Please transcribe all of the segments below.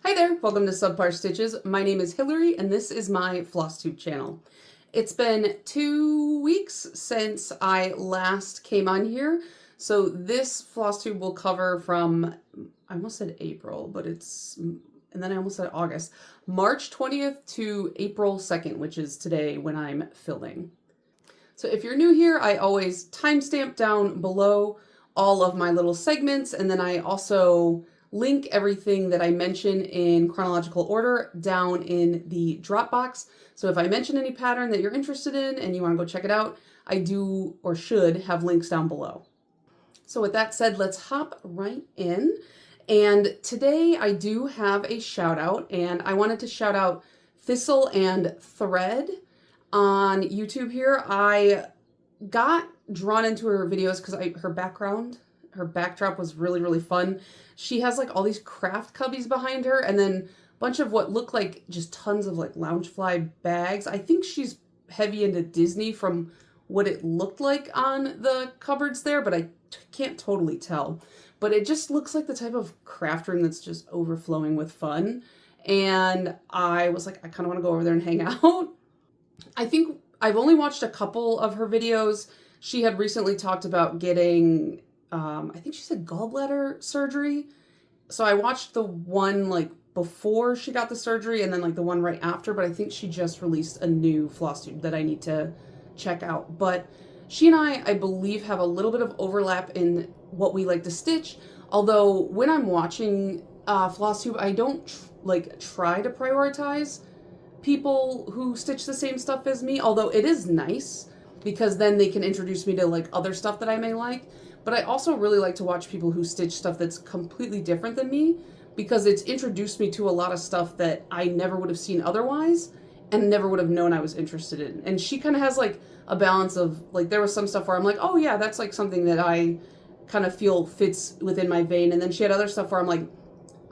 Hi there, welcome to Subpar Stitches. My name is Hillary and this is my Flosstube channel. It's been 2 weeks since I last came on here, so this Flosstube will cover from, I almost said April, but and then I almost said August, March 20th to April 2nd, which is today when I'm filming. So if you're new here, I always timestamp down below all of my little segments, and then I also link everything that I mention in chronological order down in the Dropbox. So if I mention any pattern that you're interested in and you want to go check it out, I do or should have links down below. So with that said, let's hop right in. And today I do have a shout out, and I wanted to shout out Thistle and Thread on YouTube here. I got drawn into her videos because her backdrop was really fun. She has like all these craft cubbies behind her and then a bunch of what look like just tons of like Loungefly bags. I think she's heavy into Disney from what it looked like on the cupboards there, but I can't totally tell. But it just looks like the type of craft room that's just overflowing with fun. And I was like, I kind of want to go over there and hang out. I think I've only watched a couple of her videos. She had recently talked about getting I think she said gallbladder surgery. So I watched the one like before she got the surgery and then like the one right after, but I think she just released a new Flosstube that I need to check out. But she and I believe, have a little bit of overlap in what we like to stitch. Although when I'm watching Flosstube, I don't try to prioritize people who stitch the same stuff as me, although it is nice because then they can introduce me to like other stuff that I may like. But I also really like to watch people who stitch stuff that's completely different than me because it's introduced me to a lot of stuff that I never would have seen otherwise and never would have known I was interested in. And she kind of has like a balance of like, there was some stuff where I'm like, oh yeah, that's like something that I kind of feel fits within my vein. And then she had other stuff where I'm like,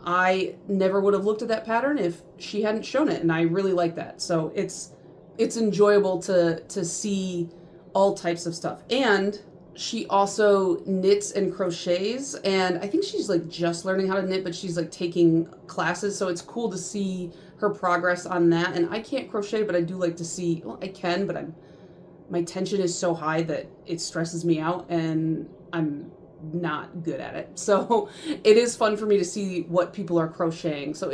I never would have looked at that pattern if she hadn't shown it. And I really like that. So it's enjoyable to see all types of stuff. And she also knits and crochets, and I think she's like just learning how to knit, but she's like taking classes, so it's cool to see her progress on that. And I can't crochet, but I do like to see, well, I can, but my tension is so high that it stresses me out and I'm not good at it. So it is fun for me to see what people are crocheting. So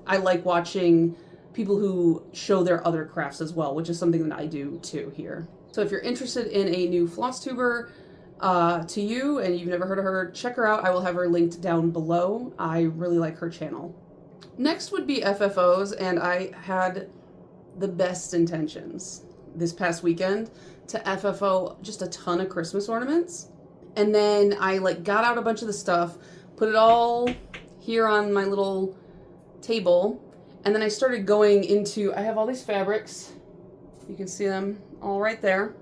I like watching people who show their other crafts as well, which is something that I do too here. So if you're interested in a new Flosstuber to you and you've never heard of her, check her out. I will have her linked down below. I really like her channel. Next would be FFOs, and I had the best intentions this past weekend to FFO just a ton of Christmas ornaments. And then I like got out a bunch of the stuff, put it all here on my little table, and then I started going into, I have all these fabrics. You can see them all right there.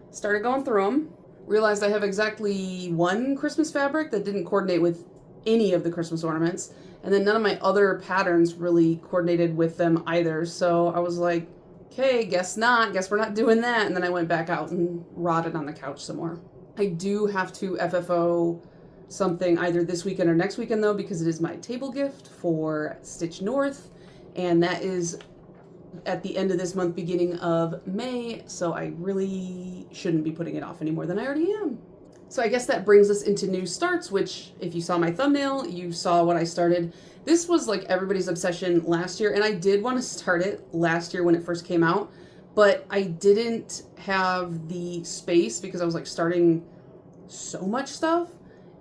Started going through them. Realized I have exactly one Christmas fabric that didn't coordinate with any of the Christmas ornaments. And then none of my other patterns really coordinated with them either. So I was like, okay, guess not. Guess we're not doing that. And then I went back out and rotted on the couch some more. I do have to FFO something either this weekend or next weekend though, because it is my table gift for Stitch North. And that is at the end of this month, beginning of May, so I really shouldn't be putting it off any more than I already am. So I guess that brings us into new starts, which if you saw my thumbnail, you saw what I started. This was like everybody's obsession last year, and I did want to start it last year when it first came out, but I didn't have the space because I was like starting so much stuff,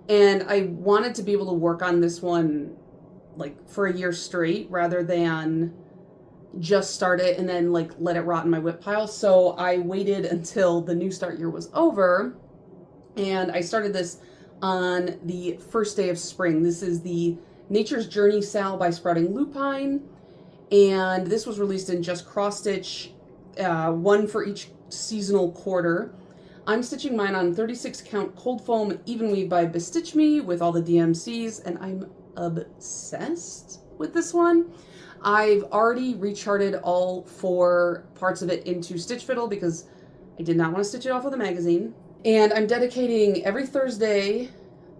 and I wanted to be able to work on this one like for a year straight rather than just start it and then like let it rot in my whip pile. So I waited until the new start year was over, and I started this on the first day of spring. This is the Nature's Journey Sal by Sprouting Lupine, and this was released in just cross stitch, one for each seasonal quarter. I'm stitching mine on 36 count cold foam even weave by Bestitch Me with all the DMCs, and I'm obsessed with this one. I've already recharted all 4 parts of it into Stitch Fiddle because I did not want to stitch it off with a magazine. And I'm dedicating every Thursday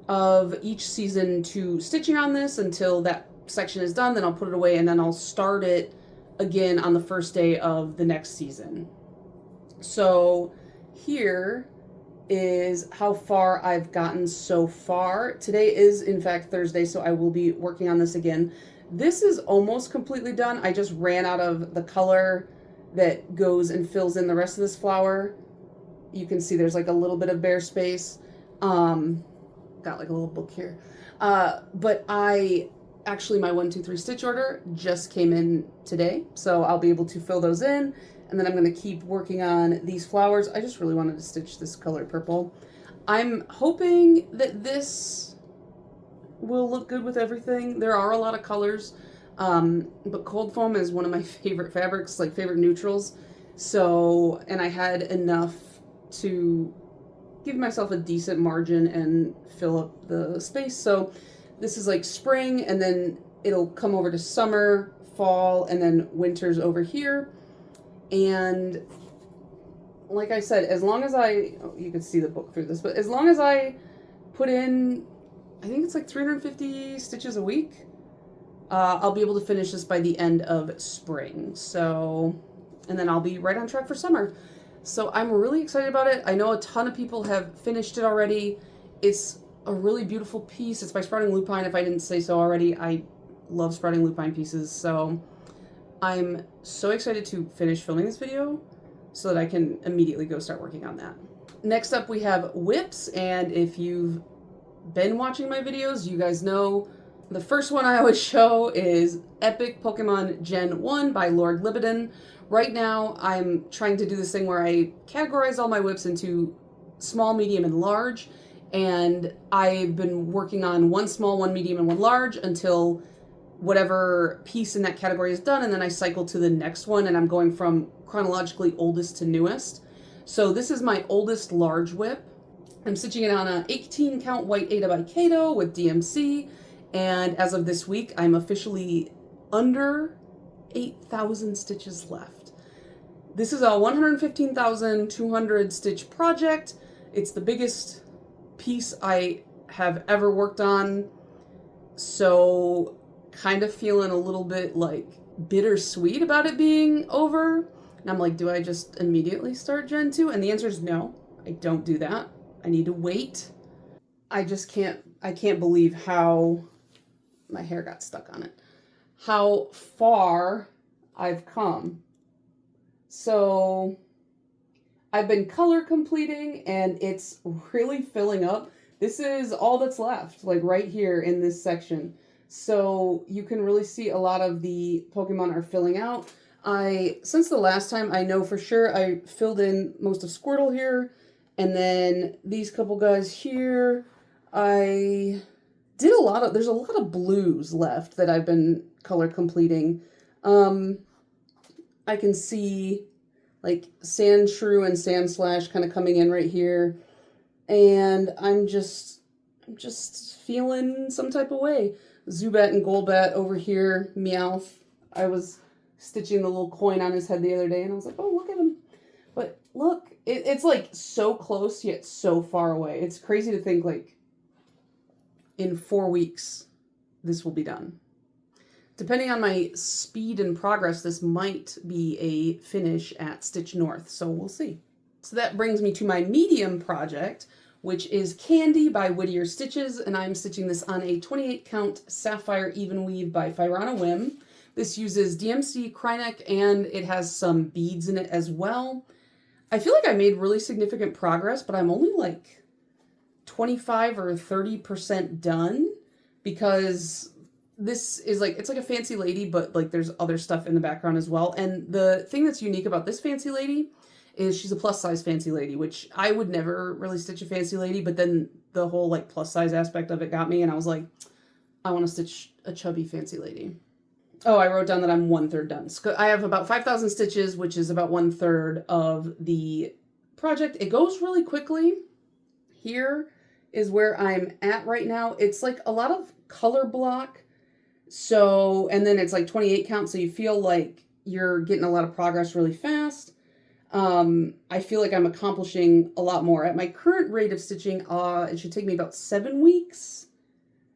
of each season to stitching on this until that section is done, then I'll put it away, and then I'll start it again on the first day of the next season. So here is how far I've gotten so far. Today is in fact Thursday, so I will be working on this again. This is almost completely done. I just ran out of the color that goes and fills in the rest of this flower. You can see there's like a little bit of bare space. Got like a little book here. But actually my 1, 2, 3 stitch order just came in today, so I'll be able to fill those in, and then I'm going to keep working on these flowers. I just really wanted to stitch this color purple. I'm hoping that this will look good with everything. There are a lot of colors, but cold foam is one of my favorite fabrics, like favorite neutrals. So, and I had enough to give myself a decent margin and fill up the space. So this is like spring, and then it'll come over to summer, fall, and then winter's over here. And like I said, as long as you can see the book through this, but as long as I put in, I think it's like 350 stitches a week, I'll be able to finish this by the end of spring. So, and then I'll be right on track for summer. So I'm really excited about it. I know a ton of people have finished it already. It's a really beautiful piece. It's by Sprouting Lupine, if I didn't say so already. I love Sprouting Lupine pieces, so I'm so excited to finish filming this video so that I can immediately go start working on that. Next up we have whips, and if you've been watching my videos, you guys know the first one I always show is Epic Pokemon Gen 1 by Lord Libidin. Right now I'm trying to do this thing where I categorize all my whips into small, medium, and large, and I've been working on one small, one medium, and one large until whatever piece in that category is done, and then I cycle to the next one, and I'm going from chronologically oldest to newest. So this is my oldest large whip. I'm stitching it on a 18 count white Aida by Kato with DMC, and as of this week I'm officially under 8,000 stitches left. This is a 115,200 stitch project. It's the biggest piece I have ever worked on, so kind of feeling a little bit like bittersweet about it being over. And I'm like, do I just immediately start Gen 2? And the answer is no, I don't do that. I need to wait. I can't believe how my hair got stuck on it. How far I've come. So I've been color completing, and it's really filling up. This is all that's left, like right here in this section. So you can really see a lot of the Pokemon are filling out. Since the last time, I know for sure I filled in most of Squirtle here, and then these couple guys here, I did there's a lot of blues left that I've been color completing. I can see like Sandshrew and Sandslash kind of coming in right here, and I'm just feeling some type of way. Zubat and Golbat over here, Meowth. I was stitching the little coin on his head the other day, and I was like, oh, look at him. But look, it's like so close yet so far away. It's crazy to think like in 4 weeks this will be done. Depending on my speed and progress, this might be a finish at Stitch North, so we'll see. So that brings me to my medium project, which is Candy by Whittier Stitches, and I'm stitching this on a 28 count Sapphire Even Weave by Firana Whim. This uses DMC Krynek, and it has some beads in it as well. I feel like I made really significant progress, but I'm only like 25 or 30% done, because this is like, it's like a fancy lady, but like there's other stuff in the background as well. And the thing that's unique about this fancy lady is she's a plus size fancy lady, which I would never really stitch a fancy lady, but then the whole like plus size aspect of it got me, and I was like, I want to stitch a chubby fancy lady. Oh, I wrote down that I'm 1/3 done. So I have about 5,000 stitches, which is about 1/3 of the project. It goes really quickly. Here is where I'm at right now. It's like a lot of color block. So, and then it's like 28 count, so you feel like you're getting a lot of progress really fast. I feel like I'm accomplishing a lot more. At my current rate of stitching, it should take me about 7 weeks,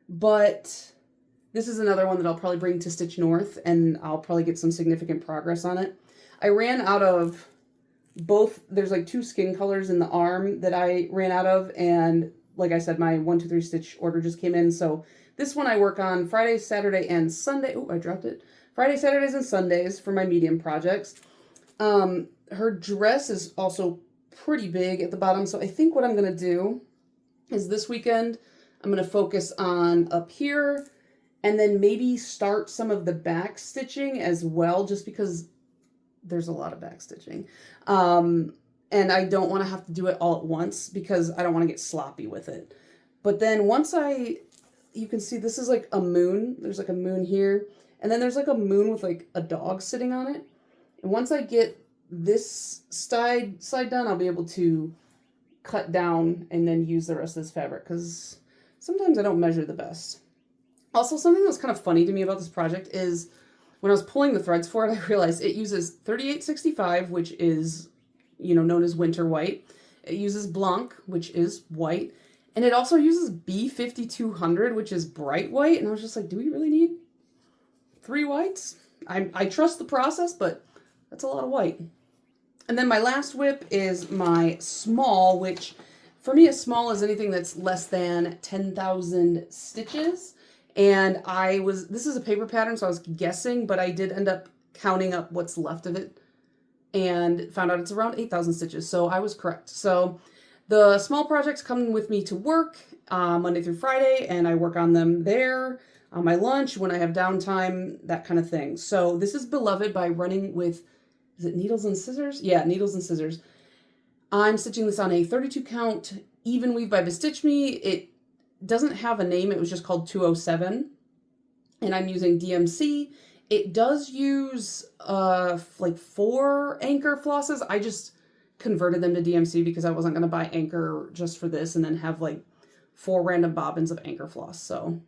but This is another one that I'll probably bring to Stitch North, and I'll probably get some significant progress on it. I ran out of both. There's like 2 skin colors in the arm that I ran out of, and like I said, my 1, 2, 3 stitch order just came in, so this one I work on Friday, Saturday, and Sunday. Oh, I dropped it. Friday, Saturdays, and Sundays for my medium projects. Her dress is also pretty big at the bottom, so I think what I'm going to do is this weekend I'm going to focus on up here, and then maybe start some of the back stitching as well, just because there's a lot of back stitching. And I don't want to have to do it all at once because I don't want to get sloppy with it. But then once you can see this is like a moon. There's like a moon here. And then there's like a moon with like a dog sitting on it. And once I get this side done, I'll be able to cut down and then use the rest of this fabric, because sometimes I don't measure the best. Also, something that's kind of funny to me about this project is when I was pulling the threads for it, I realized it uses 3865, which is, known as winter white. It uses blanc, which is white. And it also uses B5200, which is bright white. And I was just like, do we really need 3 whites? I trust the process, but that's a lot of white. And then my last whip is my small, which for me, a small is anything that's less than 10,000 stitches. And this is a paper pattern, so I was guessing, but I did end up counting up what's left of it and found out it's around 8,000 stitches. So I was correct. So the small projects come with me to work Monday through Friday, and I work on them there, on my lunch, when I have downtime, that kind of thing. So this is Beloved by Running with, is it Needles and Scissors? Yeah, Needles and Scissors. I'm stitching this on a 32 count even weave by Bestitch Me. It doesn't have a name. It was just called 207, and I'm using DMC. It does use like 4 anchor flosses. I just converted them to DMC because I wasn't going to buy anchor just for this and then have like 4 random bobbins of anchor floss. So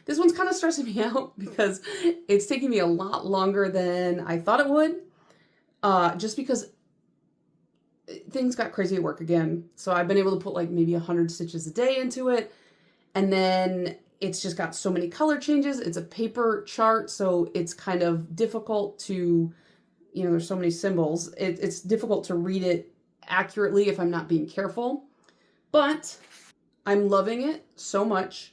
this one's kind of stressing me out because it's taking me a lot longer than I thought it would, just because things got crazy at work again. So I've been able to put like maybe 100 stitches a day into it. And then it's just got so many color changes. It's a paper chart, so it's kind of difficult to, there's so many symbols. It's difficult to read it accurately if I'm not being careful. But I'm loving it so much.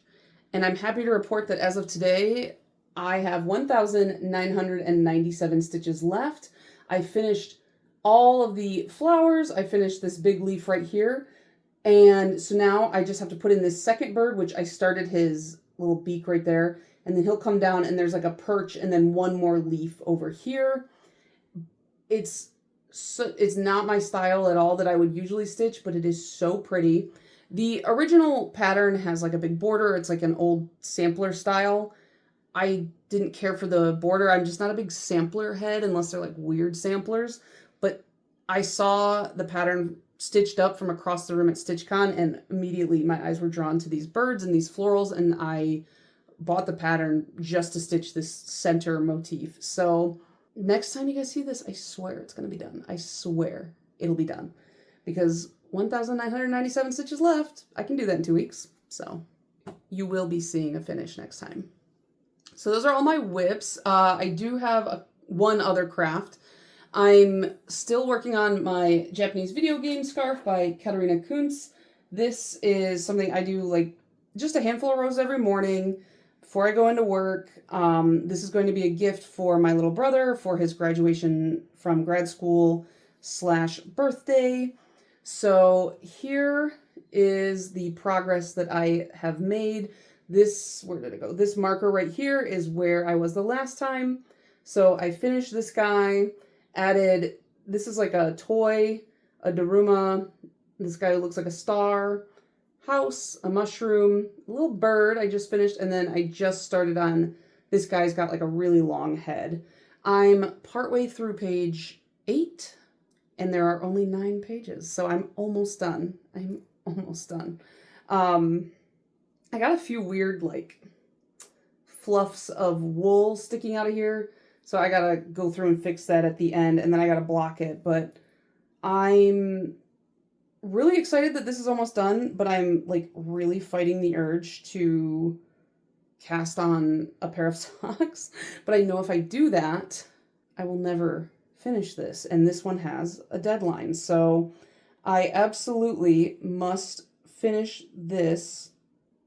And I'm happy to report that as of today, I have 1,997 stitches left. I finished all of the flowers. I finished this big leaf right here. And so now I just have to put in this second bird, which I started his little beak right there. And then he'll come down and there's like a perch and then one more leaf over here. It's not my style at all that I would usually stitch, but it is so pretty. The original pattern has like a big border. It's like an old sampler style. I didn't care for the border. I'm just not a big sampler head unless they're like weird samplers. But I saw the pattern stitched up from across the room at StitchCon, and immediately my eyes were drawn to these birds and these florals, and I bought the pattern just to stitch this center motif. So next time you guys see this, I swear it's going to be done. I swear it'll be done, because 1,997 stitches left. I can do that in 2 weeks. So you will be seeing a finish next time. So those are all my whips. I do have one other craft. I'm still working on my Japanese video game scarf by Katarina Kuntz. This is something I do like just a handful of rows every morning before I go into work. This is going to be a gift for my little brother for his graduation from grad school / birthday. So here is the progress that I have made. Where did it go? This marker right here is where I was the last time. So I finished this guy. Added, this is like a toy, a Daruma, this guy who looks like a star, house, a mushroom, a little bird I just finished, and then I just started on, this guy's got like a really long head. I'm partway through page 8, and there are only 9 pages, so I'm almost done. I got a few weird like fluffs of wool sticking out of here. So I gotta go through and fix that at the end, and then I gotta block it. But I'm really excited that this is almost done, but I'm like really fighting the urge to cast on a pair of socks, but I know if I do that, I will never finish this, and this one has a deadline, so I absolutely must finish this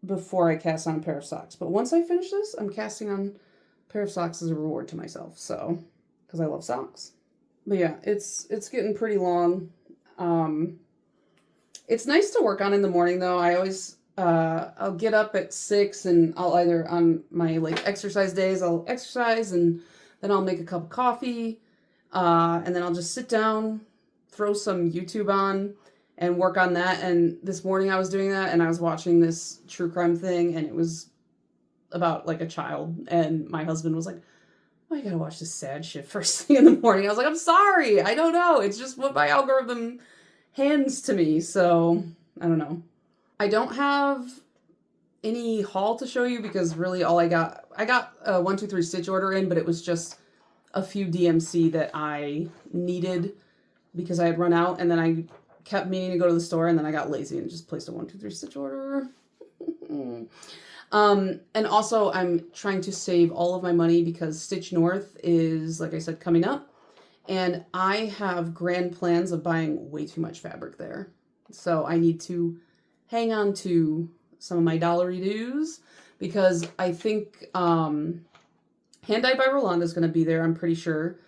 before I cast on a pair of socks. But once I finish this, I'm casting on a pair of socks as a reward to myself, so, because I love socks. But yeah, it's getting pretty long. It's nice to work on in the morning, though. I always, I'll get up at 6, and I'll either, on my, like, exercise days, I'll exercise, and then I'll make a cup of coffee, and then I'll just sit down, throw some YouTube on, and work on that. And this morning I was doing that, and I was watching this true crime thing, and it was about, like, a child, and my husband was like, oh, I gotta watch this sad shit first thing in the morning. I was like, I'm sorry, I don't know. It's just what my algorithm hands to me, so I don't know. I don't have any haul to show you because really all I got a 1, 2, 3 stitch order in, but it was just a few DMC that I needed because I had run out, and then I kept meaning to go to the store, and then I got lazy and just placed a 1, 2, 3 stitch order. And also I'm trying to save all of my money because Stitch North is, like I said, coming up, and I have grand plans of buying way too much fabric there. So I need to hang on to some of my dollary dues because I think Hand Dyed by Rolanda is going to be there, I'm pretty sure.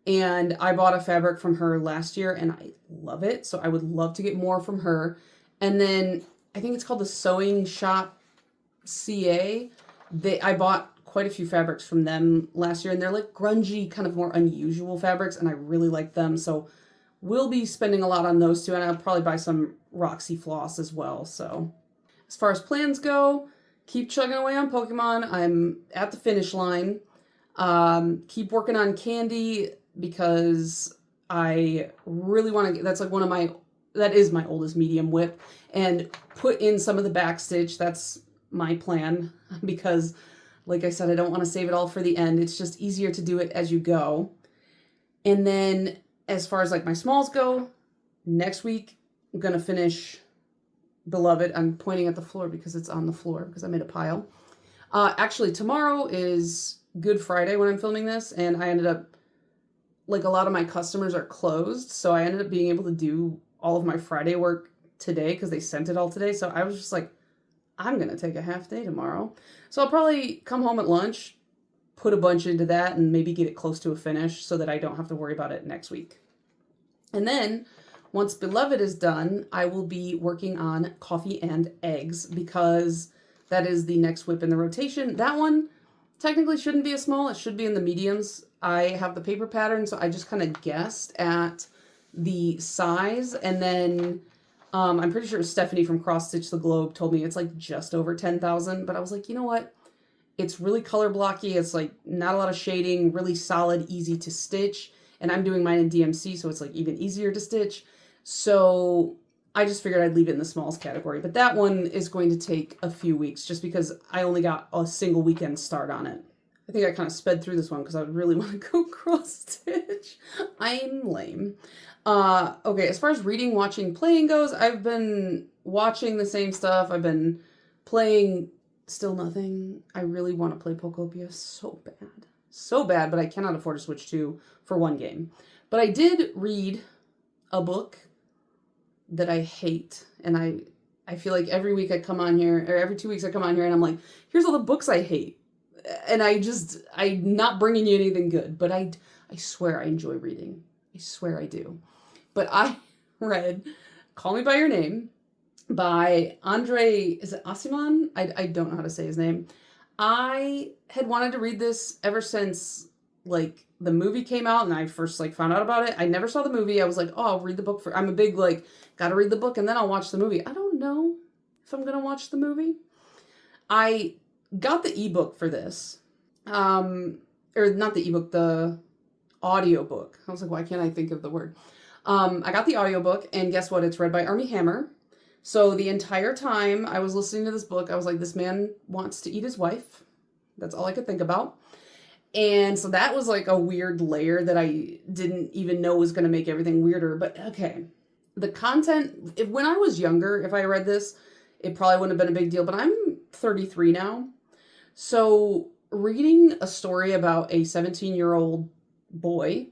And I bought a fabric from her last year, and I love it. So I would love to get more from her. And then I think it's called the Sewing Shop CA. I bought quite a few fabrics from them last year, and they're like grungy, kind of more unusual fabrics, and I really like them. So we'll be spending a lot on those too, and I'll probably buy some Roxy floss as well. So as far as plans go, keep chugging away on Pokemon. I'm at the finish line. Keep working on Candy because I really want to get, that's like one of my, that is my oldest medium whip, and put in some of the backstitch. That's my plan because, like I said, I don't want to save it all for the end. It's just easier to do it as you go. And then as far as like my smalls go, next week I'm going to finish Beloved. I'm pointing at the floor because it's on the floor because I made a pile. Actually, tomorrow is Good Friday when I'm filming this, and I ended up, like, a lot of my customers are closed, so I ended up being able to do all of my Friday work today because they sent it all today. So I was just like, I'm going to take a half day tomorrow. So I'll probably come home at lunch, put a bunch into that, and maybe get it close to a finish so that I don't have to worry about it next week. And then once Beloved is done, I will be working on Coffee and Eggs because that is the next whip in the rotation. That one technically shouldn't be a small. It should be in the mediums. I have the paper pattern, so I just kind of guessed at the size. And then I'm pretty sure Stephanie from Cross Stitch the Globe told me it's like just over 10,000. But I was like, you know what? It's really color blocky. It's like not a lot of shading, really solid, easy to stitch. And I'm doing mine in DMC, so it's like even easier to stitch. So I just figured I'd leave it in the smalls category. But that one is going to take a few weeks just because I only got a single weekend start on it. I think I kind of sped through this one because I really want to go cross stitch. I'm lame. Okay, as far as reading, watching, playing goes, I've been watching the same stuff. I've been playing still nothing. I really want to play Pokopia so bad. So bad, but I cannot afford to switch to for one game. But I did read a book that I hate, and I feel like every week I come on here, or every 2 weeks I come on here and I'm like, here's all the books I hate. And I'm not bringing you anything good, but I swear I enjoy reading. I swear I do. But I read Call Me By Your Name by Andre, is it Asiman? I don't know how to say his name. I had wanted to read this ever since, like, the movie came out and I first, like, found out about it. I never saw the movie. I was like, oh, I'll read the book I'm a big, like, gotta read the book and then I'll watch the movie. I don't know if I'm gonna watch the movie. I got the ebook for this. Or not the ebook, the audiobook. I was like, why can't I think of the word? I got the audiobook, and guess what? It's read by Armie Hammer. So the entire time I was listening to this book, I was like, this man wants to eat his wife. That's all I could think about. And so that was like a weird layer that I didn't even know was going to make everything weirder. But okay, the content, when I was younger, if I read this, it probably wouldn't have been a big deal. But I'm 33 now. So reading a story about a 17-year-old boy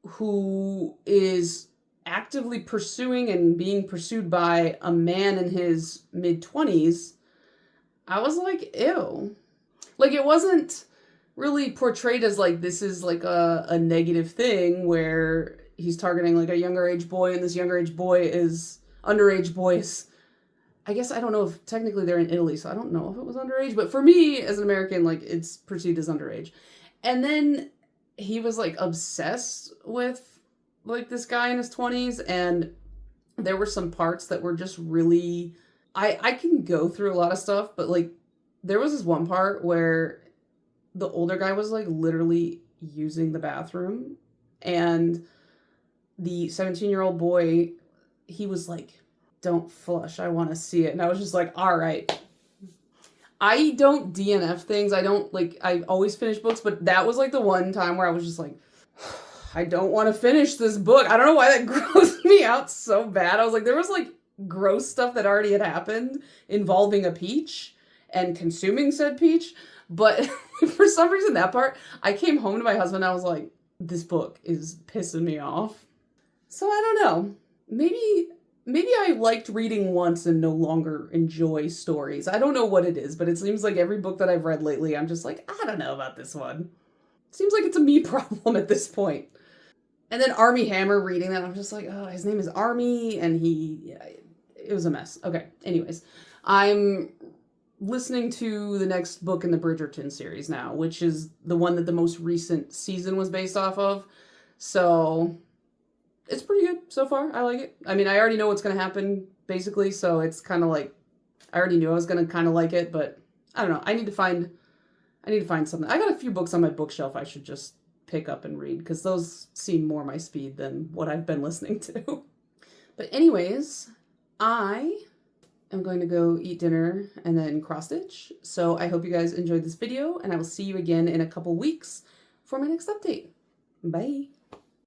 who is actively pursuing and being pursued by a man in his mid-20s, I was like, ew. Like, it wasn't really portrayed as like this is like a negative thing where he's targeting like a younger age boy, and this younger age boy is underage boys. I guess I don't know if technically they're in Italy, so I don't know if it was underage, but for me as an American, like, it's perceived as underage. And then he was like obsessed with like this guy in his 20s, and there were some parts that were just really, I can go through a lot of stuff, but like there was this one part where the older guy was like literally using the bathroom, and the 17-year-old boy, he was like, don't flush, I want to see it. And I was just like, all right. I don't DNF things. I don't like, I always finish books, but that was like the one time where I was just like, I don't want to finish this book. I don't know why that grossed me out so bad. I was like, there was like gross stuff that already had happened involving a peach and consuming said peach. But for some reason, that part, I came home to my husband and I was like, this book is pissing me off. So I don't know. Maybe I liked reading once and no longer enjoy stories. I don't know what it is, but it seems like every book that I've read lately, I'm just like, I don't know about this one. Seems like it's a me problem at this point. And then Armie Hammer reading that, I'm just like, oh, his name is Armie, and it was a mess. Okay, anyways, I'm listening to the next book in the Bridgerton series now, which is the one that the most recent season was based off of. So it's pretty good so far. I like it. I mean, I already know what's going to happen, basically, so it's kind of like, I already knew I was going to kind of like it, but I don't know. I need to find something. I got a few books on my bookshelf I should just pick up and read, because those seem more my speed than what I've been listening to. But anyways, I am going to go eat dinner and then cross stitch. So I hope you guys enjoyed this video, and I will see you again in a couple weeks for my next update. Bye.